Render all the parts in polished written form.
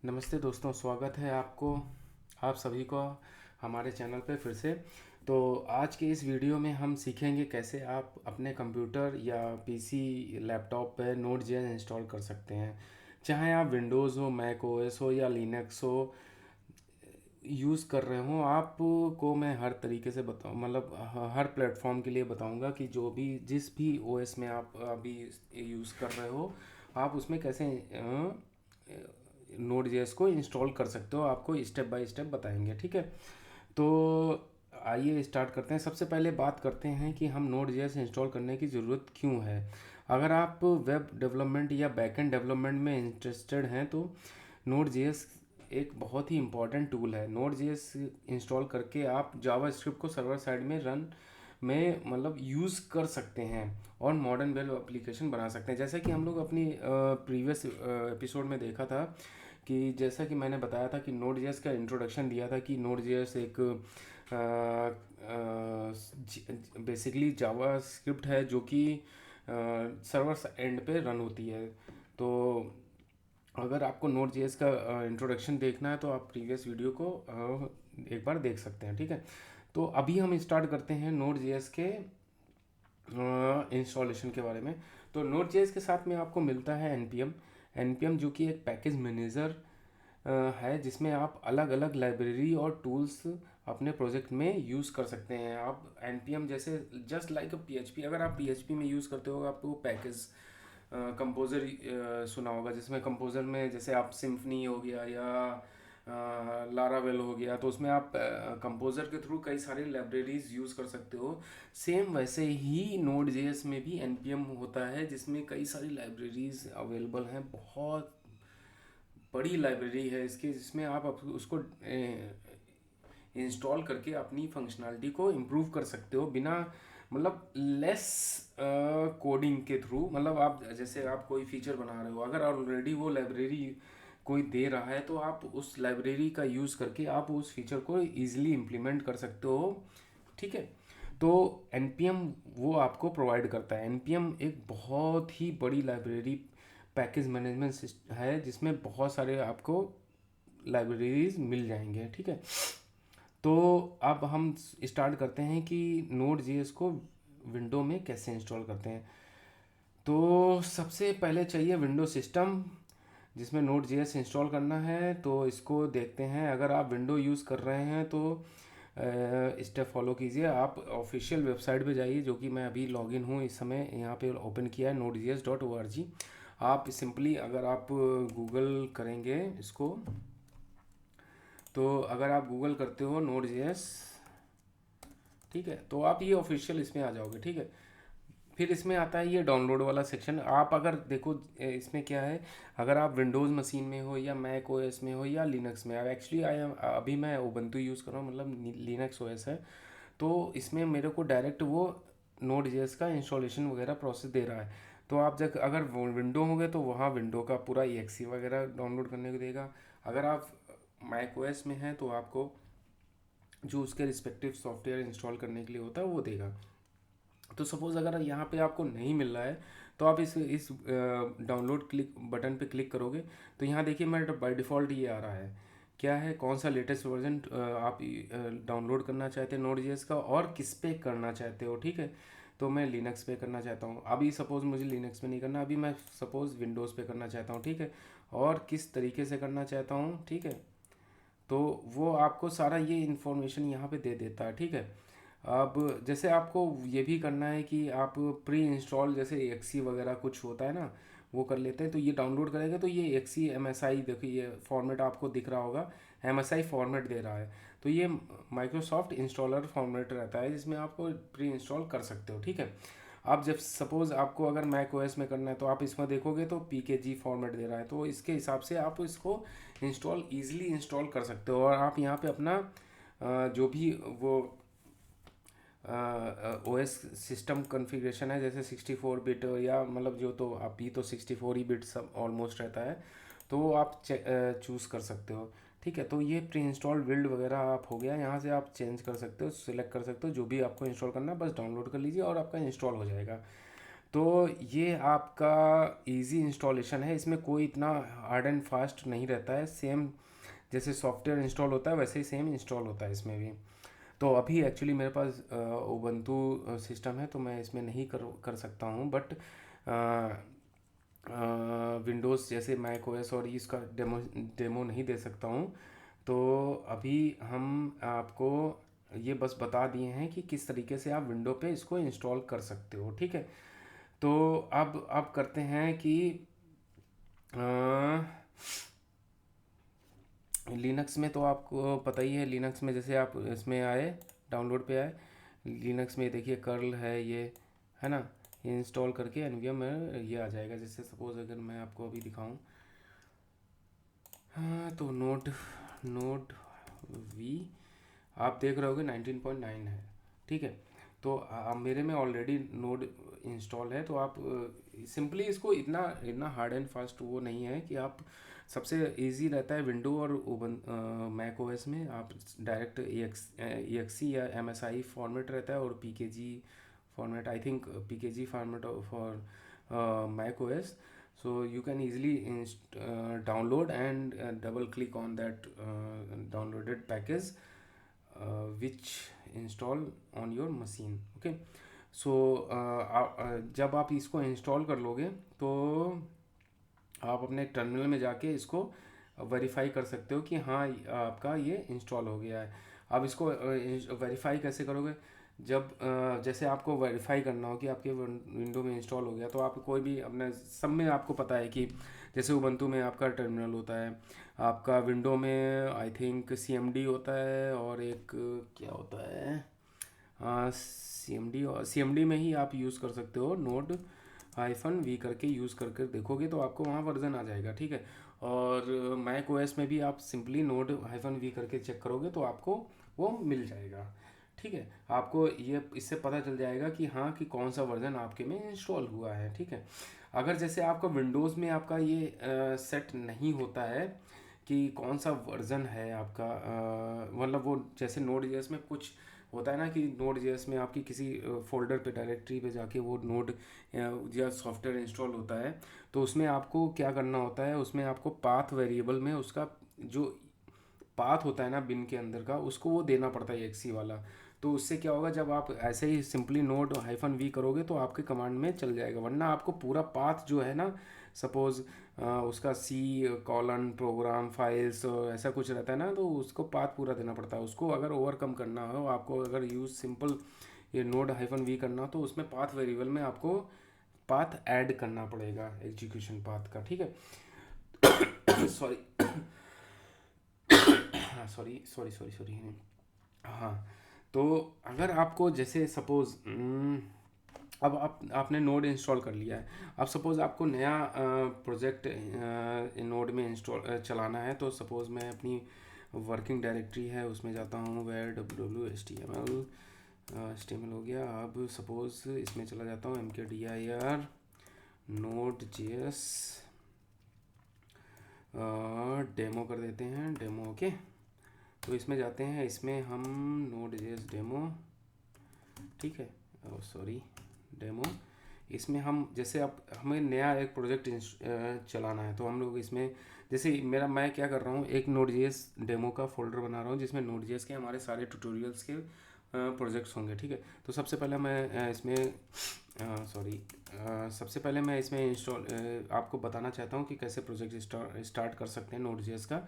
नमस्ते दोस्तों, स्वागत है आप सभी को हमारे चैनल पे फिर से। तो आज के इस वीडियो में हम सीखेंगे कैसे आप अपने कंप्यूटर या पीसी लैपटॉप पे नोड जेएस इंस्टॉल कर सकते हैं। चाहे आप विंडोज़ हो, मैक ओएस हो या लिनक्स हो यूज़ कर रहे हो, आपको मैं हर तरीके से बताऊँ, मतलब हर प्लेटफॉर्म के लिए बताऊँगा कि जो भी जिस भी ओएस में आप अभी यूज़ कर रहे हो, आप उसमें कैसे नोड जेएस को इंस्टॉल कर सकते हो। आपको स्टेप बाय स्टेप बताएंगे, ठीक है। तो आइए स्टार्ट करते हैं। सबसे पहले बात करते हैं कि हम नोड जेएस इंस्टॉल करने की ज़रूरत क्यों है। अगर आप वेब डेवलपमेंट या बैकएंड डेवलपमेंट में इंटरेस्टेड हैं तो नोड जेएस एक बहुत ही इंपॉर्टेंट टूल है। नोड जेएस इंस्टॉल करके आप जावा स्क्रिप्ट को सर्वर साइड में रन में मतलब यूज़ कर सकते हैं और मॉडर्न वेब एप्लीकेशन बना सकते हैं। जैसा कि हम लोग अपनी प्रीवियस एपिसोड में देखा था कि जैसा कि मैंने बताया था कि नोड जेएस का इंट्रोडक्शन दिया था कि नोड जेएस एक बेसिकली जावा स्क्रिप्ट है जो कि सर्वर एंड पे रन होती है। तो अगर आपको नोड जेएस का इंट्रोडक्शन देखना है तो आप प्रीवियस वीडियो को एक बार देख सकते हैं, ठीक है। तो अभी हम स्टार्ट करते हैं नोड जेएस के इंस्टॉलेशन के बारे में। तो नोड जेएस के साथ में आपको मिलता है एनपीएम जो कि एक पैकेज मैनेजर है, जिसमें आप अलग अलग लाइब्रेरी और टूल्स अपने प्रोजेक्ट में यूज़ कर सकते हैं। आप एनपीएम जैसे जस्ट लाइक पीएचपी, अगर आप पीएचपी में यूज़ करते हो आपको पैकेज कंपोज़र सुना होगा, जिसमें कंपोज़र में जैसे आप सिम्फनी हो गया या लारावेल हो गया, तो उसमें आप कंपोज़र के थ्रू कई सारी लाइब्रेरीज यूज़ कर सकते हो। सेम वैसे ही नोड जेएस में भी एनपीएम होता है, जिसमें कई सारी लाइब्रेरीज अवेलेबल हैं। बहुत बड़ी लाइब्रेरी है इसकी, जिसमें आप उसको इंस्टॉल करके अपनी फंक्शनैलिटी को इम्प्रूव कर सकते हो बिना मतलब लेस कोडिंग के थ्रू। मतलब आप जैसे आप कोई फीचर बना रहे हो, अगर ऑलरेडी वो लाइब्रेरी कोई दे रहा है तो आप उस लाइब्रेरी का यूज़ करके आप उस फीचर को इजीली इम्प्लीमेंट कर सकते हो, ठीक है। तो एनपीएम वो आपको प्रोवाइड करता है। एनपीएम एक बहुत ही बड़ी लाइब्रेरी पैकेज मैनेजमेंट है, जिसमें बहुत सारे आपको लाइब्रेरीज मिल जाएंगे, ठीक है। तो अब हम स्टार्ट करते हैं कि नोड जेएस को विंडो में कैसे इंस्टॉल करते हैं। तो सबसे पहले चाहिए विंडो सिस्टम, जिसमें नोड जेएस इंस्टॉल करना है। तो इसको देखते हैं। अगर आप विंडो यूज़ कर रहे हैं तो स्टेप फॉलो कीजिए। आप ऑफिशियल वेबसाइट पे जाइए, जो कि मैं अभी लॉगिन हूँ इस समय यहाँ पे ओपन किया है, node.js.org। आप सिंपली अगर आप गूगल करेंगे इसको, तो अगर आप गूगल करते हो नोड जेएस, ठीक है, तो आप ये ऑफिशियल इसमें आ जाओगे, ठीक है। फिर इसमें आता है ये डाउनलोड वाला सेक्शन। आप अगर देखो इसमें क्या है, अगर आप विंडोज़ मशीन में हो या मैक ओएस में हो या लिनक्स में, एक्चुअली आई एम अभी मैं उबंटू यूज़ कर रहा हूँ, मतलब लिनक्स ओएस है। तो इसमें मेरे को डायरेक्ट वो नोड जेएस का इंस्टॉलेशन वगैरह प्रोसेस दे रहा है। तो आप जब अगर विंडो होंगे तो वहाँ विंडो का पूरा EXE वगैरह डाउनलोड करने को देगा। अगर आप मैक ओएस में हैं तो आपको जो उसके रिस्पेक्टिव सॉफ्टवेयर इंस्टॉल करने के लिए होता है वो देगा। तो सपोज़ अगर यहाँ पे आपको नहीं मिल रहा है तो आप इस डाउनलोड क्लिक बटन पे क्लिक करोगे तो यहाँ देखिए मेरा बाय डिफ़ॉल्ट ये आ रहा है। क्या है, कौन सा लेटेस्ट वर्जन आप डाउनलोड करना चाहते हैं नोड जेएस का और किस पे करना चाहते हो, ठीक है। तो मैं लिनक्स पे करना चाहता हूँ। अभी सपोज़ मुझे लिनक्स पे नहीं करना, अभी मैं सपोज़ विंडोज़ पे करना चाहता हूँ, ठीक है। और किस तरीके से करना चाहता हूँ, ठीक है। तो वो आपको सारा ये इन्फॉर्मेशन यहाँ पे दे देता है, ठीक है। अब जैसे आपको ये भी करना है कि आप प्री इंस्टॉल जैसे एक्सी वगैरह कुछ होता है ना, वो कर लेते हैं। तो ये डाउनलोड करेंगे तो ये एक्सी MSI, देखिए ये फॉर्मेट आपको दिख रहा होगा, MSI फॉर्मेट दे रहा है। तो ये माइक्रोसॉफ्ट इंस्टॉलर फॉर्मेट रहता है, जिसमें आपको प्री इंस्टॉल कर सकते हो, ठीक है। आप जब सपोज़ आपको अगर मैक ओएस में करना है तो आप इसमें देखोगे तो PKG फॉर्मेट दे रहा है, तो इसके हिसाब से आप इसको ईजिली इंस्टॉल कर सकते हो। और आप यहाँ पे अपना जो भी वो ओएस सिस्टम कॉन्फ़िगरेशन है, जैसे 64 बिट या मतलब जो, तो अभी तो 64 ही बिट सब ऑलमोस्ट रहता है, तो वो आप चूज़ कर सकते हो, ठीक है। तो ये प्री इंस्टॉल बिल्ड वगैरह आप हो गया, यहाँ से आप चेंज कर सकते हो, सिलेक्ट कर सकते हो जो भी आपको इंस्टॉल करना है, बस डाउनलोड कर लीजिए और आपका इंस्टॉल हो जाएगा। तो ये आपका इजी इंस्टॉलेशन है, इसमें कोई इतना हार्ड एंड फास्ट नहीं रहता है, सेम जैसे सॉफ्टवेयर इंस्टॉल होता है वैसे ही सेम इंस्टॉल होता है इसमें भी। तो अभी एक्चुअली मेरे पास उबंटू सिस्टम है तो मैं इसमें नहीं कर कर सकता हूँ, बट विंडोज़ जैसे मैक ओएस और इसका डेमो डेमो नहीं दे सकता हूँ। तो अभी हम आपको ये बस बता दिए हैं कि किस तरीके से आप विंडो पे इसको इंस्टॉल कर सकते हो, ठीक है। तो अब करते हैं कि लिनक्स में तो आपको पता ही है, लिनक्स में जैसे आप इसमें आए, डाउनलोड पे आए, लिनक्स में देखिए कर्ल है ये, है ना। ये इंस्टॉल करके एनवीएम में ये आ जाएगा। जैसे सपोज़ अगर मैं आपको अभी दिखाऊं, हाँ, तो नोड नोड वी आप देख रहे होगे 19.9 है, ठीक है। तो मेरे में ऑलरेडी नोड इंस्टॉल है, तो आप सिंपली इसको इतना इतना हार्ड एंड फास्ट वो नहीं है कि आप, सबसे इजी रहता है विंडो और ओपन मैक ओएस में आप डायरेक्ट EXE या MSI फॉर्मेट रहता है, और PKG format, I think PKG format for Mac OS. So you can easily download and double click on that downloaded package which install on your machine. Okay. So जब आप इसको install कर लोगे तो आप अपने टर्मिनल में जाके इसको वेरीफाई कर सकते हो कि हाँ आपका ये इंस्टॉल हो गया है। आप इसको वेरीफाई कैसे करोगे? जब जैसे आपको वेरीफाई करना हो कि आपके विंडो में इंस्टॉल हो गया, तो आप कोई भी अपने, सब में आपको पता है कि जैसे उबंटू में आपका टर्मिनल होता है, आपका विंडो में आई थिंक CMD होता है, और एक क्या होता है, CMD में ही आप यूज़ कर सकते हो, नोड-वी करके यूज़ करके देखोगे तो आपको वहाँ वर्जन आ जाएगा, ठीक है। और मैक ओएस में भी आप सिंपली नोड-वी करके चेक करोगे तो आपको वो मिल जाएगा, ठीक है। आपको ये इससे पता चल जाएगा कि हाँ कि कौन सा वर्जन आपके में इंस्टॉल हुआ है, ठीक है। अगर जैसे आपका विंडोज़ में आपका ये सेट नहीं होता है कि कौन सा वर्जन है आपका, मतलब वो जैसे नोड जेएस में कुछ होता है ना कि नोड जेएस में आपकी किसी फोल्डर पे, डायरेक्टरी पे जाके वो नोड या सॉफ्टवेयर इंस्टॉल होता है, तो उसमें आपको क्या करना होता है, उसमें आपको पाथ वेरिएबल में उसका जो पाथ होता है ना बिन के अंदर का, उसको वो देना पड़ता है EXE वाला। तो उससे क्या होगा, जब आप ऐसे ही सिंपली नोड-वी करोगे तो आपके कमांड में चल जाएगा, वरना आपको पूरा पाथ जो है ना, सपोज़ उसका C:\प्रोग्राम फाइल्स ऐसा कुछ रहता है ना, तो उसको पाथ पूरा देना पड़ता है। उसको अगर ओवरकम करना हो आपको, अगर यूज़ सिंपल ये नोड-वी करना हो, तो उसमें पाथ वेरिएबल में आपको पाथ ऐड करना पड़ेगा एग्जीक्यूशन पाथ का, ठीक है। सॉरी, हाँ, सॉरी सॉरी सॉरी सॉरी। हाँ, तो अगर आपको जैसे सपोज़ अब आपने नोड इंस्टॉल कर लिया है, अब सपोज़ आपको नया प्रोजेक्ट नोड में इंस्टॉल चलाना है, तो सपोज़ मैं अपनी वर्किंग डायरेक्टरी है उसमें जाता हूँ, where HTML हो गया। अब सपोज़ इसमें चला जाता हूँ, mkdir node.js डेमो कर देते हैं, डेमो, ओके। तो इसमें जाते हैं, इसमें हम नोड.js डेमो, ठीक है, सॉरी, डेमो। इसमें हम जैसे अब हमें नया एक प्रोजेक्ट चलाना है, तो हम लोग इसमें, जैसे मैं क्या कर रहा हूँ, एक नोड.js डेमो का फोल्डर बना रहा हूँ जिसमें नोड.js के हमारे सारे ट्यूटोरियल्स के प्रोजेक्ट्स होंगे, ठीक है। तो सबसे पहले मैं इसमें सॉरी सबसे पहले मैं इसमें इंस्टॉल आपको बताना चाहता हूँ कि कैसे प्रोजेक्ट स्टार्ट कर सकते हैं नोड.js का।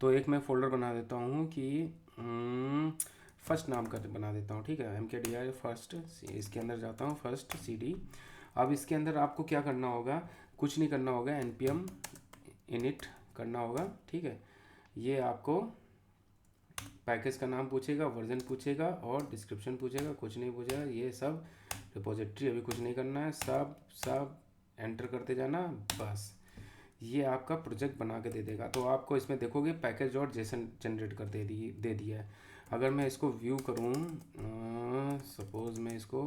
तो एक मैं फ़ोल्डर बना देता हूँ कि फर्स्ट नाम कर बना देता हूँ, ठीक है, mkdir फर्स्ट, इसके अंदर जाता हूँ, फर्स्ट CD। अब इसके अंदर आपको क्या करना होगा, कुछ नहीं करना होगा, npm init करना होगा, ठीक है। ये आपको पैकेज का नाम पूछेगा, वर्जन पूछेगा और डिस्क्रिप्शन पूछेगा, कुछ नहीं पूछेगा। ये सब रिपोजिटरी, अभी कुछ नहीं करना है, सब एंटर करते जाना, बस ये आपका प्रोजेक्ट बना के दे देगा। तो आपको इसमें देखोगे पैकेज और जेसन जनरेट कर दे दिया है। अगर मैं इसको व्यू करूँ, सपोज़ मैं इसको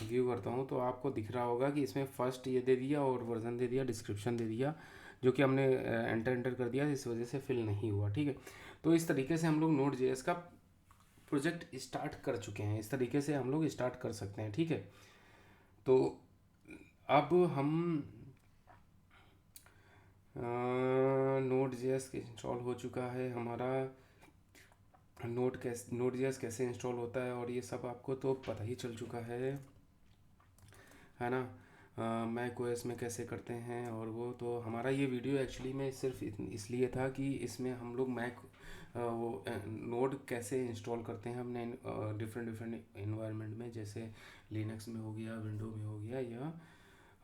व्यू करता हूँ, तो आपको दिख रहा होगा कि इसमें फर्स्ट ये दे दिया और वर्जन दे दिया, डिस्क्रिप्शन दे दिया, जो कि हमने एंटर कर दिया, इस वजह से फिल नहीं हुआ, ठीक है। तो इस तरीके से हम लोग नोड.js का प्रोजेक्ट स्टार्ट कर चुके हैं, इस तरीके से हम लोग स्टार्ट कर सकते हैं, ठीक है। तो अब हम नोड जेएस इंस्टॉल हो चुका है हमारा। नोड जेएस कैसे इंस्टॉल होता है और ये सब आपको तो पता ही चल चुका है ना। मैक ओएस में कैसे करते हैं और वो तो हमारा ये वीडियो एक्चुअली में सिर्फ इसलिए था कि इसमें हम लोग मैक वो नोड कैसे इंस्टॉल करते हैं हमने डिफरेंट डिफरेंट इन्वायरमेंट में, जैसे लिनक्स में हो गया, विंडो में हो गया, या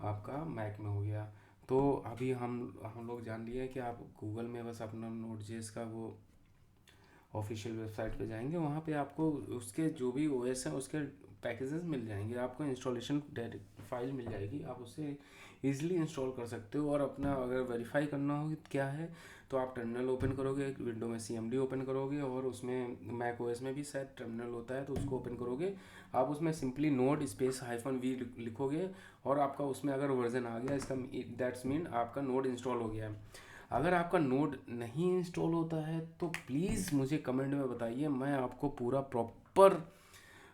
आपका मैक में हो गया। तो अभी हम लोग जान लिए कि आप गूगल में बस अपना नोड जेएस का वो ऑफिशियल वेबसाइट पे जाएंगे, वहाँ पे आपको उसके जो भी ओएस हैं उसके पैकेजेस मिल जाएंगे, आपको इंस्टॉलेशन डायरेक्ट फाइल मिल जाएगी, आप उससे इजीली इंस्टॉल कर सकते हो। और अपना अगर वेरीफाई करना हो क्या है तो आप टर्मिनल ओपन करोगे, विंडो में सीएमडी ओपन करोगे, और उसमें मैक ओएस में भी शायद टर्मिनल होता है तो उसको ओपन करोगे। आप उसमें सिंपली नोड स्पेस -v लिखोगे और आपका उसमें अगर वर्जन आ गया इसका दैट्स मीन आपका नोड इंस्टॉल हो गया है। अगर आपका नोड नहीं इंस्टॉल होता है तो प्लीज़ मुझे कमेंट में बताइए, मैं आपको पूरा प्रॉपर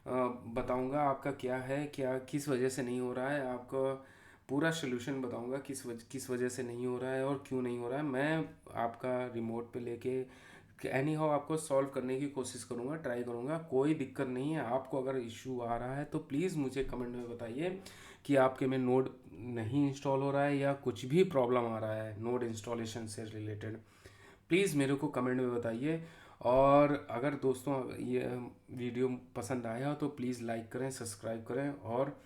बताऊंगा आपका क्या है, क्या किस वजह से नहीं हो रहा है, आपका पूरा सोल्यूशन बताऊंगा किस वजह से नहीं हो रहा है और क्यों नहीं हो रहा है। मैं आपका रिमोट पे लेके एनी हाउ आपको सॉल्व करने की कोशिश करूंगा, ट्राई करूंगा, कोई दिक्कत नहीं है। आपको अगर इशू आ रहा है तो प्लीज़ मुझे कमेंट में बताइए कि आपके में नोड नहीं इंस्टॉल हो रहा है या कुछ भी प्रॉब्लम आ रहा है नोड इंस्टॉलेशन से रिलेटेड, प्लीज़ मेरे को कमेंट में बताइए। और अगर दोस्तों ये वीडियो पसंद आया तो प्लीज़ लाइक करें, सब्सक्राइब करें और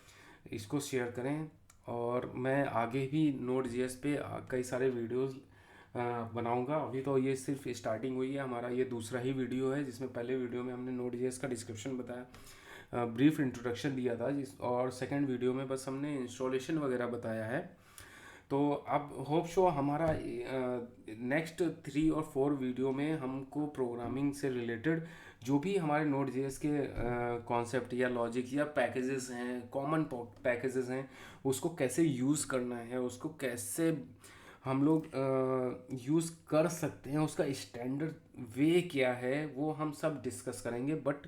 इसको शेयर करें। और मैं आगे भी नोड जेएस पे कई सारे वीडियोस बनाऊंगा। अभी तो ये सिर्फ स्टार्टिंग हुई है, हमारा ये दूसरा ही वीडियो है, जिसमें पहले वीडियो में हमने नोड जेएस का डिस्क्रिप्शन बताया, ब्रीफ इंट्रोडक्शन दिया था और सेकंड वीडियो में बस हमने इंस्टॉलेशन वगैरह बताया है। तो अब होप शो हमारा नेक्स्ट 3 और 4 वीडियो में हमको प्रोग्रामिंग से रिलेटेड जो भी हमारे नोड जेएस के कॉन्सेप्ट या लॉजिक या पैकेजेस हैं, कॉमन पैकेजेस हैं, उसको कैसे यूज़ करना है, उसको कैसे हम लोग यूज़ कर सकते हैं, उसका स्टैंडर्ड वे क्या है, वो हम सब डिस्कस करेंगे। बट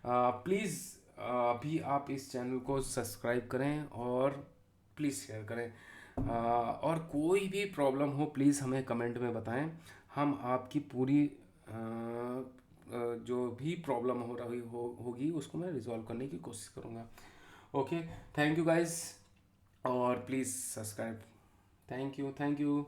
प्लीज़ अभी आप इस चैनल को सब्सक्राइब करें और प्लीज़ शेयर करें। और कोई भी प्रॉब्लम हो प्लीज़ हमें कमेंट में बताएं, हम आपकी पूरी जो भी प्रॉब्लम हो रही होगी उसको मैं रिजॉल्व करने की कोशिश करूँगा। ओके, थैंक यू गाइस, और please subscribe. Thank you, thank you.